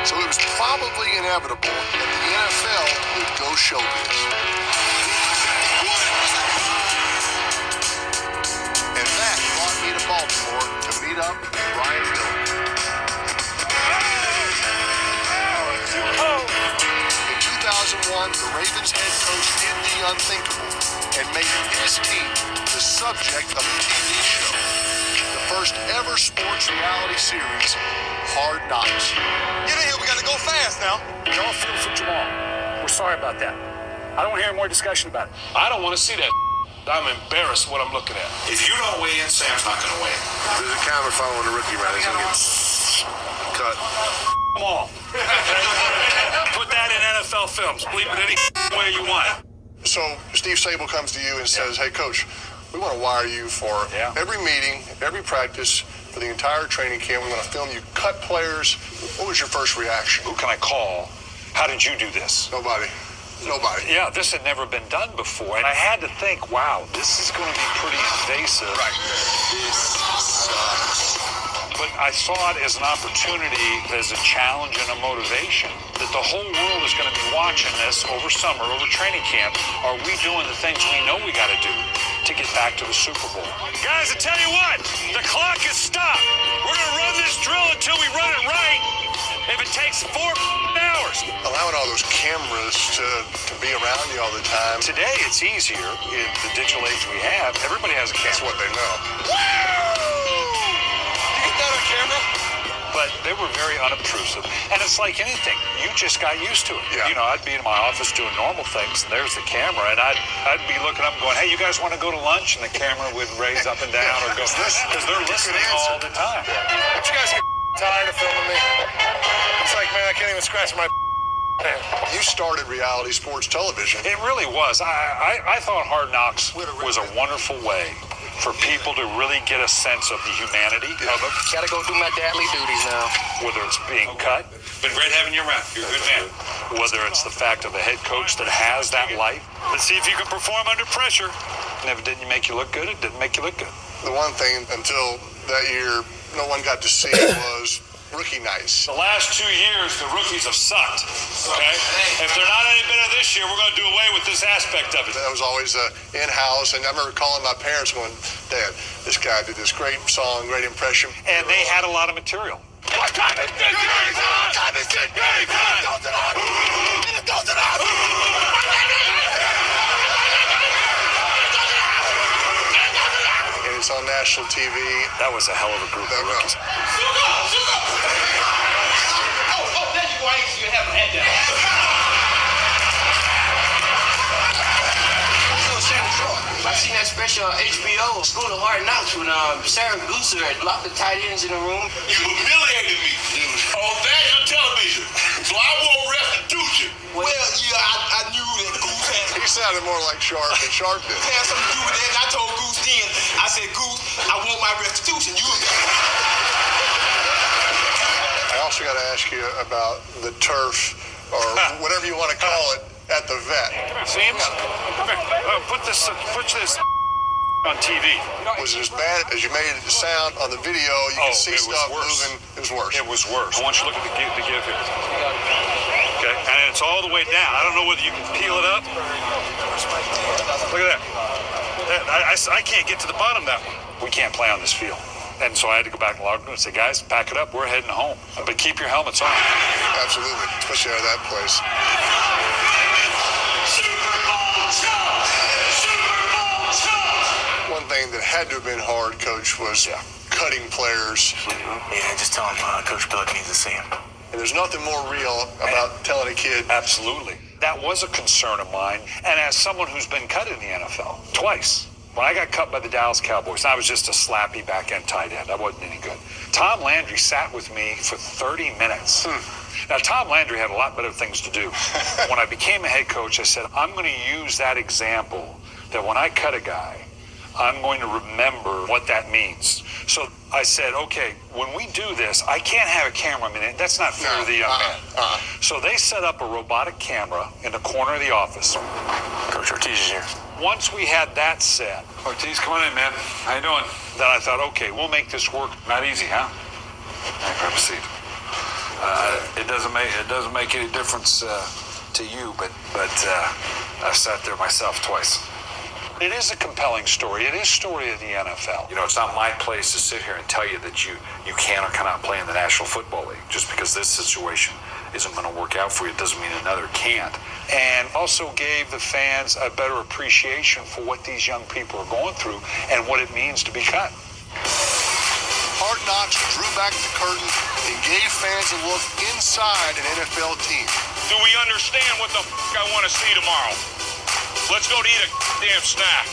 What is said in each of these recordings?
So it was probably inevitable that the NFL would go showbiz. And that brought me to Baltimore to meet up with Brian Miller. In 2001, the Ravens head coach did the unthinkable and made his team the subject of a TV show. The first ever sports reality series, Hard Knocks. Get in here, we gotta go fast now. We all feel for Jamal. We're sorry about that. I don't want to hear more discussion about it. I don't want to see that. I'm embarrassed what I'm looking at. If you don't weigh in, Sam's not going to weigh in. There's a camera following the rookie, right? He's going to get cut. Come on. Put that in NFL films. Bleep it any way you want. So Steve Sable comes to you and says, hey, Coach, we want to wire you for every meeting, every practice, for the entire training camp. We're going to film you cut players. What was your first reaction? Who can I call? How did you do this? Nobody. Yeah, this had never been done before. And I had to think, wow, this is going to be pretty invasive. Right. This sucks. But I saw it as an opportunity, as a challenge and a motivation that the whole world is going to be watching this over summer, over training camp. Are we doing the things we know we got to do to get back to the Super Bowl? Guys, I tell you what, the clock is stopped. We're going to run this drill until we run it right. If it takes 4 hours. Allowing all those cameras to be around you all the time. Today, it's easier in the digital age we have. Everybody has a That's camera. what they know. You get that on camera? But they were very unobtrusive. And it's like anything. You just got used to it. Yeah. You know, I'd be in my office doing normal things, and there's the camera. And I'd be looking up and going, hey, you guys want to go to lunch? And the camera would raise up and down or go, because they're listening all the time. Don't you guys get tired of filming me? It's like, man, I can't even scratch my head. You started reality sports television. It really was. I thought Hard Knocks was a wonderful way for people to really get a sense of the humanity of it. Gotta go do my dadly duties now. Whether it's being cut, Been great having you around. You're a good man. whether it's the fact of a head coach that has that life. Let's see if you can perform under pressure. And if it didn't make you look good, it didn't make you look good. The one thing until that year no one got to see was rookie nights. The last 2 years, the rookies have sucked, okay? If they're not any better this year, we're going to do away with this aspect of it. That was always in-house, and I remember calling my parents going, Dad, this guy did this great song, great impression. And they had a lot of material. What time is it? What time is it? And it's on national TV. That was a hell of a group of rookies. There you go. I ain't see you have a head down. I seen that special HBO, School of Hard Knocks, when Sarah Gooser had locked the tight ends in the room. You humiliated me on national television, so I want restitution. Well, yeah, I knew that Goose He sounded more like Sharp than Sharp did. had something to do with that, and I told Goose then, I said, Goose, I want my restitution. I also got to ask you about the turf, or whatever you want to call it, at the vet. Seems? Come here. Put this on TV. Was it as bad as you made it sound on the video? You could see it was stuff worse. moving. It was worse. It was worse. I want you to look at the give here. Okay, and it's all the way down. I don't know whether you can peel it up. Look at that. I can't get to the bottom of that one. We can't play on this field. And so I had to go back to the locker room and say, guys, pack it up. We're heading home. But keep your helmets on. Absolutely, especially out of that place. One thing that had to have been hard, Coach, was cutting players. Yeah, just tell him Coach Billick needs to see him. And there's nothing more real about telling a kid. Absolutely. That was a concern of mine. And as someone who's been cut in the NFL twice, when I got cut by the Dallas Cowboys, I was just a slappy back-end tight end. I wasn't any good. Tom Landry sat with me for 30 minutes. Now, Tom Landry had a lot better things to do. When I became a head coach, I said, I'm going to use that example that when I cut a guy, I'm going to remember what that means. So I said, okay, when we do this, I can't have a cameraman in. That's not fair to the young man. So they set up a robotic camera in the corner of the office. Coach Ortiz is here. Once we had that set, Ortiz, come on in, man. How you doing? then I thought, okay, we'll make this work. Not easy, huh? All right, grab a seat. It doesn't make any difference to you, but I've sat there myself twice. It is a compelling story. It is a story of the NFL. You know, it's not my place to sit here and tell you that you can or cannot play in the National Football League. Just because this situation isn't going to work out for you doesn't mean another can't. And also gave the fans a better appreciation for what these young people are going through and what it means to be cut. Hard Knocks drew back the curtain and gave fans a look inside an NFL team. Do we understand what the I want to see tomorrow? Let's go to eat a damn snack.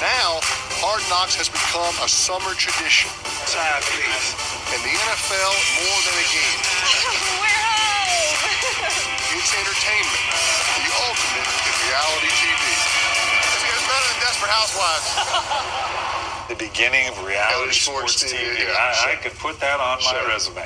Now, Hard Knocks has become a summer tradition. Side, please. And the NFL, more than a game. We're home! It's entertainment, the ultimate in reality TV. It's better than Desperate Housewives. The beginning of reality sports TV. Yeah. I could put that on my resume.